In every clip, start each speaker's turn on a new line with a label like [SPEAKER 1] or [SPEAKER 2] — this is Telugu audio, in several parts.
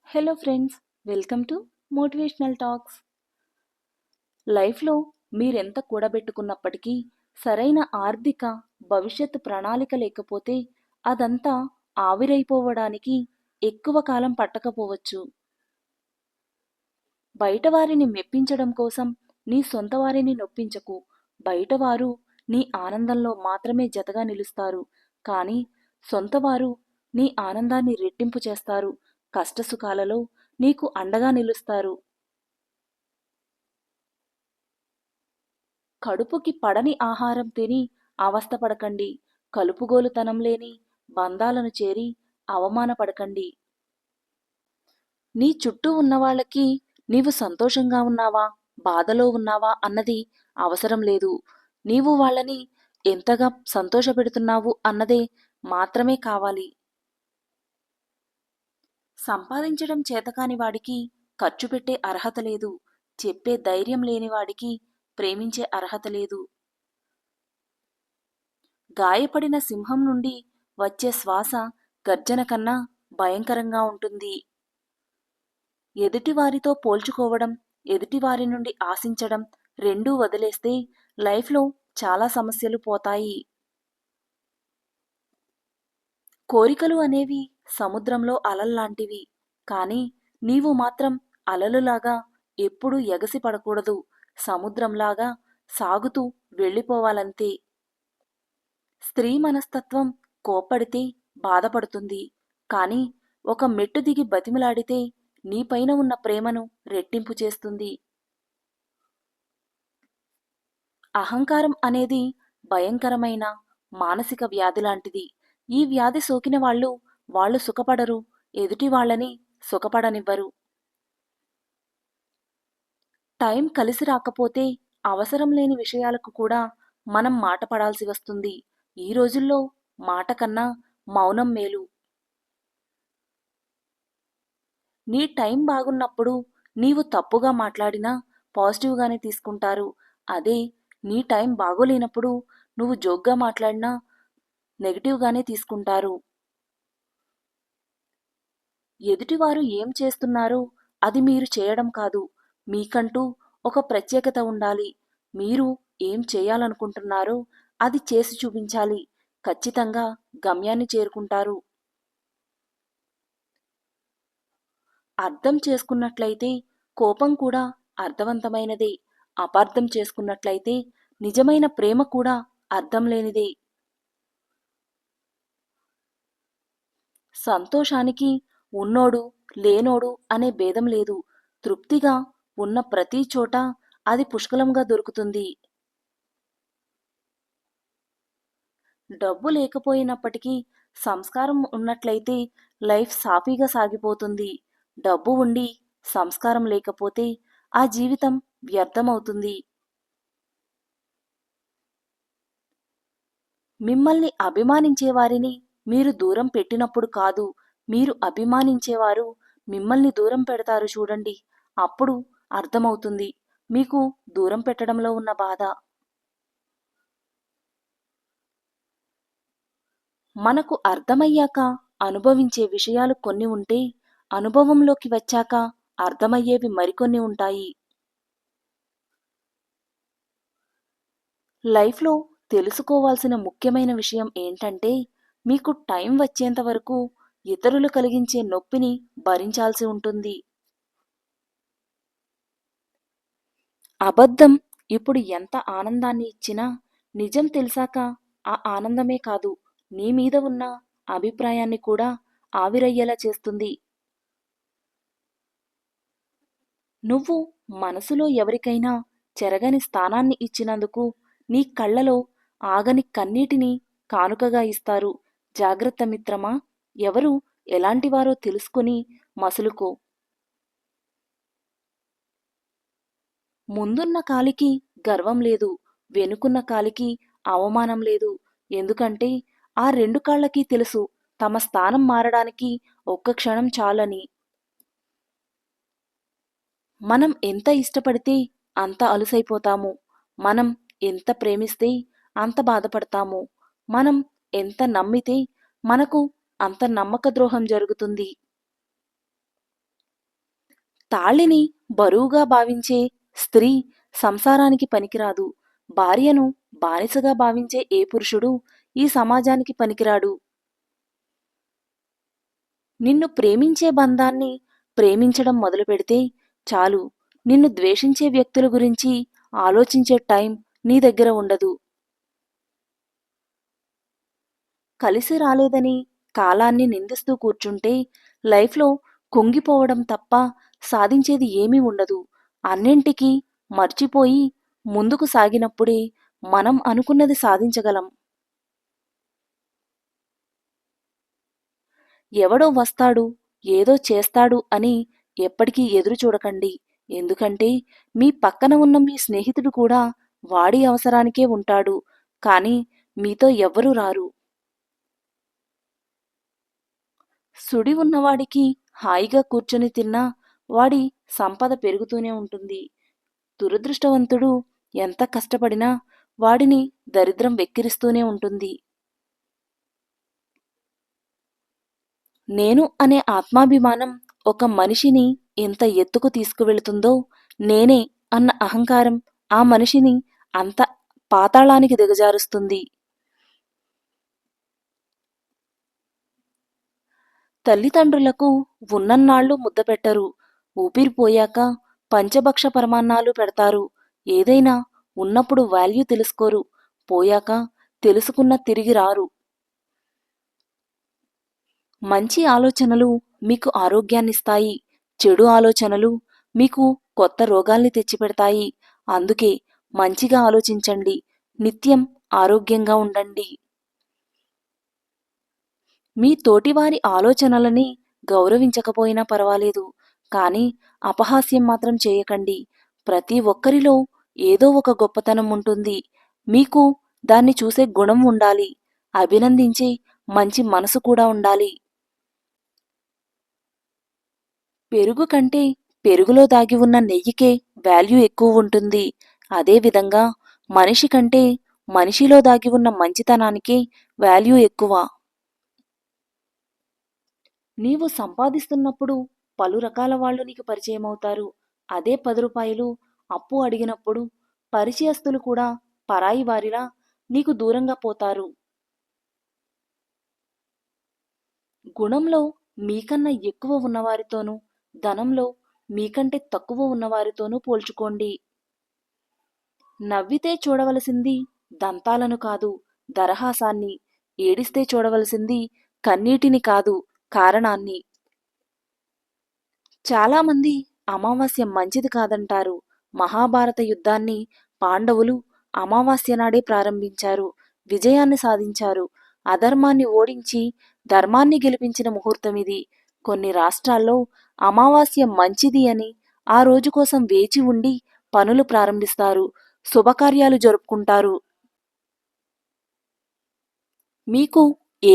[SPEAKER 1] Hello friends, welcome to motivational talks. లైఫ్లో మీరెంత కూడబెట్టుకున్నప్పటికీ సరైన ఆర్థిక భవిష్యత్తు ప్రణాళిక లేకపోతే అదంతా ఆవిరైపోవడానికి ఎక్కువ కాలం పట్టకపోవచ్చు. బయటవారిని మెప్పించడం కోసం నీ సొంత వారిని నొప్పించకు. బయటవారు నీ ఆనందంలో మాత్రమే జతగా నిలుస్తారు, కానీ సొంతవారు నీ ఆనందాన్ని రెట్టింపు చేస్తారు. కష్టసుఖాలలో నీకు అండగా నిలుస్తారు. కడుపుకి పడని ఆహారం తిని అవస్థపడకండి. కలుపుగోలుతనం లేని బంధాలను చేరి అవమానపడకండి. నీ చుట్టూ ఉన్నవాళ్ళకి నీవు సంతోషంగా ఉన్నావా, బాధలో ఉన్నావా అన్నది అవసరం లేదు. నీవు వాళ్ళని ఎంతగా సంతోషపెడుతున్నావు అన్నదే మాత్రమే కావాలి. సంపాదించడం చేతకాని వాడికి ఖర్చు పెట్టే అర్హత లేదు. చెప్పే ధైర్యం లేనివాడికి ప్రేమించే అర్హత లేదు. గాయపడిన సింహం నుండి వచ్చే శ్వాస గర్జన కన్నా భయంకరంగా ఉంటుంది. ఎదుటివారితో పోల్చుకోవడం, ఎదుటివారి నుండి ఆశించడం రెండూ వదిలేస్తే లైఫ్లో చాలా సమస్యలు పోతాయి. కోరికలు అనేవి సముద్రంలో అలల్లాంటివి, కానీ నీవు మాత్రం అలలులాగా ఎప్పుడూ ఎగసి పడకూడదు. సముద్రంలాగా సాగుతూ వెళ్ళిపోవాలంతే. స్త్రీ మనస్తత్వం కోప్పడితే బాధపడుతుంది, కానీ ఒక మెట్టు దిగి బతిమిలాడితే నీపైన ఉన్న ప్రేమను రెట్టింపు చేస్తుంది. అహంకారం అనేది భయంకరమైన మానసిక వ్యాధి లాంటిది. ఈ వ్యాధి సోకిన వాళ్ళు సుఖపడరు, ఎదుటి వాళ్ళని సుఖపడనివ్వరు. టైం కలిసి రాకపోతే అవసరం లేని విషయాలకు కూడా మనం మాట పడాల్సి వస్తుంది. ఈ రోజుల్లో మాట కన్నా మౌనం మేలు. నీ టైం బాగున్నప్పుడు నీవు తప్పుగా మాట్లాడినా పాజిటివ్గానే తీసుకుంటారు. అదే నీ టైం బాగోలేనప్పుడు నువ్వు జోక్గా మాట్లాడినా నెగిటివ్గానే తీసుకుంటారు. ఎదుటివారు ఏం చేస్తున్నారో అది మీరు చేయడం కాదు. మీకంటూ ఒక ప్రత్యేకత ఉండాలి. మీరు ఏం చేయాలనుకుంటున్నారో అది చేసి చూపించాలి. ఖచ్చితంగా గమ్యాన్ని చేరుకుంటారు. అర్థం చేసుకున్నట్లయితే కోపం కూడా అర్థవంతమైనదే. అపార్థం చేసుకున్నట్లయితే నిజమైన ప్రేమ కూడా అర్థం లేనిదే. సంతోషానికి ఉన్నోడు లేనోడు అనే భేదం లేదు. తృప్తిగా ఉన్న ప్రతి చోట అది పుష్కలంగా దొరుకుతుంది. డబ్బు లేకపోయినప్పటికీ సంస్కారం ఉన్నట్లయితే లైఫ్ సాఫీగా సాగిపోతుంది. డబ్బు ఉండి సంస్కారం లేకపోతే ఆ జీవితం వ్యర్థమవుతుంది. మిమ్మల్ని అభిమానించేవారిని మీరు దూరం పెట్టినప్పుడు కాదు, మీరు అభిమానించేవారు మిమ్మల్ని దూరం పెడతారు చూడండి, అప్పుడు అర్థమవుతుంది మీకు దూరం పెట్టడంలో ఉన్న బాధ. మనకు అర్థమయ్యాక అనుభవించే విషయాలు కొన్ని ఉంటే, అనుభవంలోకి వచ్చాక అర్థమయ్యేవి మరికొన్ని ఉంటాయి. లైఫ్లో తెలుసుకోవాల్సిన ముఖ్యమైన విషయం ఏంటంటే, మీకు టైం వచ్చేంత వరకు ఇతరులు కలిగించే నొప్పిని భరించాల్సి ఉంటుంది. అబద్ధం ఇప్పుడు ఎంత ఆనందాన్ని ఇచ్చినా నిజం తెలిసాక ఆ ఆనందమే కాదు, నీ మీద ఉన్న అభిప్రాయాన్ని కూడా ఆవిరయ్యేలా చేస్తుంది. నువ్వు మనసులో ఎవరికైనా చెరగని స్థానాన్ని ఇచ్చినందుకు నీ కళ్ళలో ఆగని కన్నీటిని కానుకగా ఇస్తారు. జాగ్రత్త మిత్రమా, ఎవరు ఎలాంటివారో తెలుసుకుని మసులుకో. ముందున్న కాలికి గర్వం లేదు, వెనుకున్న కాలికి అవమానం లేదు. ఎందుకంటే ఆ రెండు కాళ్ళకి తెలుసు తమ స్థానం మారడానికి ఒక్క క్షణం చాలని. మనం ఎంత ఇష్టపడితే అంత అలుసైపోతాము. మనం ఎంత ప్రేమిస్తే అంత బాధపడతాము. మనం ఎంత నమ్మితే మనకు అంత నమ్మక ద్రోహం జరుగుతుంది. తాళిని బరువుగా భావించే స్త్రీ సంసారానికి పనికిరాదు. భార్యను బానిసగా భావించే ఏ పురుషుడు ఈ సమాజానికి పనికిరాడు. నిన్ను ప్రేమించే బంధాన్ని ప్రేమించడం మొదలుపెడితే చాలు, నిన్ను ద్వేషించే వ్యక్తుల గురించి ఆలోచించే టైం నీ దగ్గర ఉండదు. కలిసి రాలేదని కాలాన్ని నిందిస్తూ కూర్చుంటే లైఫ్లో కుంగిపోవడం తప్ప సాధించేది ఏమీ ఉండదు. అన్నింటికీ మర్చిపోయి ముందుకు సాగినప్పుడే మనం అనుకున్నది సాధించగలం. ఎవడో వస్తాడు, ఏదో చేస్తాడు అని ఎప్పటికీ ఎదురు చూడకండి. ఎందుకంటే మీ పక్కన ఉన్న మీ స్నేహితుడు కూడా వాడి అవసరానికే ఉంటాడు, కానీ మీతో ఎవ్వరూ రారు. సుడి ఉన్నవాడికి హాయిగా కూర్చొని తిన్నా వాడి సంపద పెరుగుతూనే ఉంటుంది. దురదృష్టవంతుడు ఎంత కష్టపడినా వాడిని దరిద్రం వెక్కిరిస్తూనే ఉంటుంది. నేను అనే ఆత్మాభిమానం ఒక మనిషిని ఎంత ఎత్తుకు తీసుకువెళుతుందో, నేనే అన్న అహంకారం ఆ మనిషిని అంత పాతాళానికి దిగజారుస్తుంది. తల్లిదండ్రులకు ఉన్నన్నాళ్ళు ముద్ద పెట్టరు, ఊపిరిపోయాక పంచభక్ష పరమాన్నాలు పెడతారు. ఏదైనా ఉన్నప్పుడు వాల్యూ తెలుసుకోరు, పోయాక తెలుసుకున్న తిరిగి రారు. మంచి ఆలోచనలు మీకు ఆరోగ్యాన్నిస్తాయి, చెడు ఆలోచనలు మీకు కొత్త రోగాల్ని తెచ్చిపెడతాయి. అందుకే మంచిగా ఆలోచించండి, నిత్యం ఆరోగ్యంగా ఉండండి. మీ తోటివారి ఆలోచనలని గౌరవించకపోయినా పర్వాలేదు, కానీ అపహాస్యం మాత్రం చేయకండి. ప్రతి ఒక్కరిలో ఏదో ఒక గొప్పతనం ఉంటుంది. మీకు దాన్ని చూసే గుణం ఉండాలి, అభినందించే మంచి మనసు కూడా ఉండాలి. పెరుగు కంటే పెరుగులో దాగి ఉన్న నెయ్యికే వాల్యూ ఎక్కువ ఉంటుంది. అదేవిధంగా మనిషి కంటే మనిషిలో దాగి ఉన్న మంచితనానికే వాల్యూ ఎక్కువ. నీవు సంపాదిస్తున్నప్పుడు పలు రకాల వాళ్ళు నీకు పరిచయమవుతారు. అదే 10 రూపాయలు అప్పు అడిగినప్పుడు పరిచయస్తులు కూడా పరాయి వారిలా నీకు దూరంగా పోతారు. గుణంలో మీకన్నా ఎక్కువ ఉన్నవారితోనూ, ధనంలో మీకంటే తక్కువ ఉన్నవారితోనూ పోల్చుకోండి. నవ్వితే చూడవలసింది దంతాలను కాదు, దరహాసాన్ని. ఏడిస్తే చూడవలసింది కన్నీటిని కాదు, కారణాన్ని. చాలామంది అమావాస్య మంచిది కాదంటారు. మహాభారత యుద్ధాన్ని పాండవులు అమావాస్య నాడే ప్రారంభించారు, విజయాన్ని సాధించారు. అధర్మాన్ని ఓడించి ధర్మాన్ని గెలిపించిన ముహూర్తమిది. కొన్ని రాష్ట్రాల్లో అమావాస్య మంచిది అని ఆ రోజు కోసం వేచి ఉండి పనులు ప్రారంభిస్తారు, శుభకార్యాలు జరుపుకుంటారు. మీకు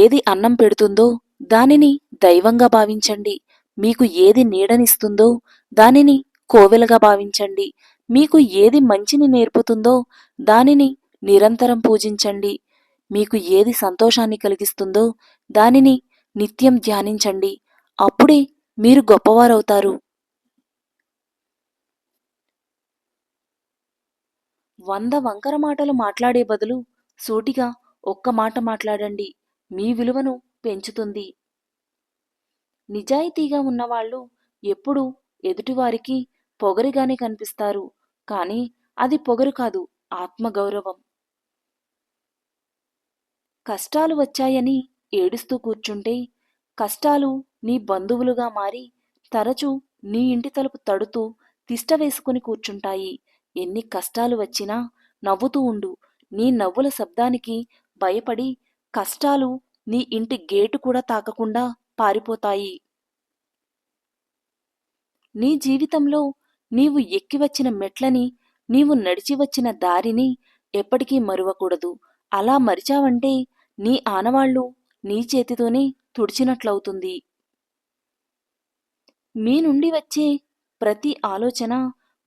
[SPEAKER 1] ఏది అన్నం పెడుతుందో దానిని దైవంగా భావించండి. మీకు ఏది నీడనిస్తుందో దానిని కోవెలగా భావించండి. మీకు ఏది మంచిని నేర్పుతుందో దానిని నిరంతరం పూజించండి. మీకు ఏది సంతోషాన్ని కలిగిస్తుందో దానిని నిత్యం ధ్యానించండి. అప్పుడే మీరు గొప్పవారవుతారు. 100 వంకర మాటలు మాట్లాడే బదులు సూటిగా ఒక్క మాట మాట్లాడండి, మీ విలువను పెంచుతుంది. నిజాయితీగా ఉన్నవాళ్ళు ఎప్పుడూ ఎదుటివారికి పొగరుగానే కనిపిస్తారు, కానీ అది పొగరు కాదు, ఆత్మగౌరవం. కష్టాలు వచ్చాయని ఏడుస్తూ కూర్చుంటే కష్టాలు నీ బంధువులుగా మారి తరచూ నీ ఇంటి తలుపు తడుతూ తిష్ట వేసుకుని కూర్చుంటాయి. ఎన్ని కష్టాలు వచ్చినా నవ్వుతూ ఉండు. నీ నవ్వుల శబ్దానికి భయపడి కష్టాలు నీ ఇంటి గేటు కూడా తాకకుండా పారిపోతాయి. నీ జీవితంలో నీవు ఎక్కివచ్చిన మెట్లని, నీవు నడిచి వచ్చిన దారిని ఎప్పటికీ మరువకూడదు. అలా మరిచావంటే నీ ఆనవాళ్లు నీ చేతితోనే తుడిచినట్లవుతుంది. మీ నుండి వచ్చే ప్రతి ఆలోచన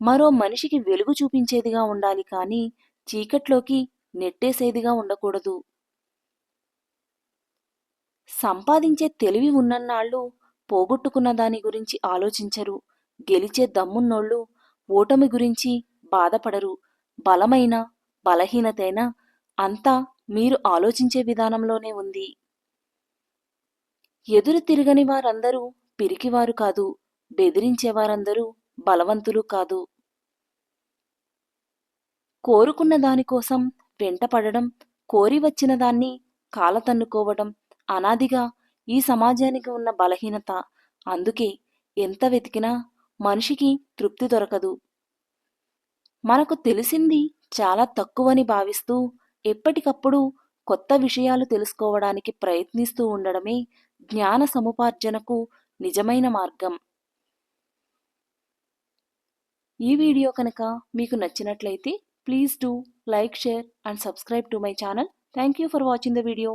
[SPEAKER 1] మరో మనిషికి వెలుగు చూపించేదిగా ఉండాలి, కానీ చీకట్లోకి నెట్టేసేదిగా ఉండకూడదు. సంపాదించే తెలివి ఉన్నన్నాళ్ళు పోగొట్టుకున్న దాని గురించి ఆలోచించరు. గెలిచే దమ్మున్నోళ్ళు ఓటమి గురించి బాధపడరు. బలమైన బలహీనతైన అంతా మీరు ఆలోచించే విధానంలోనే ఉంది. ఎదురు తిరగని వారందరూ పిరికివారు కాదు, బెదిరించేవారందరూ బలవంతులు కాదు. కోరుకున్న దానికోసం వెంటపడడం, కోరి వచ్చిన దాన్ని కాలతన్నుకోవడం అనాదిగా ఈ సమాజానికి ఉన్న బలహీనత. అందుకే ఎంత వెతికినా మనిషికి తృప్తి దొరకదు. మనకు తెలిసింది చాలా తక్కువని భావిస్తూ ఎప్పటికప్పుడు కొత్త విషయాలు తెలుసుకోవడానికి ప్రయత్నిస్తూ ఉండడమే జ్ఞాన సముపార్జనకు నిజమైన మార్గం. ఈ వీడియో కనుక మీకు నచ్చినట్లయితే please do like, share and subscribe to my channel. Thank you for watching the video.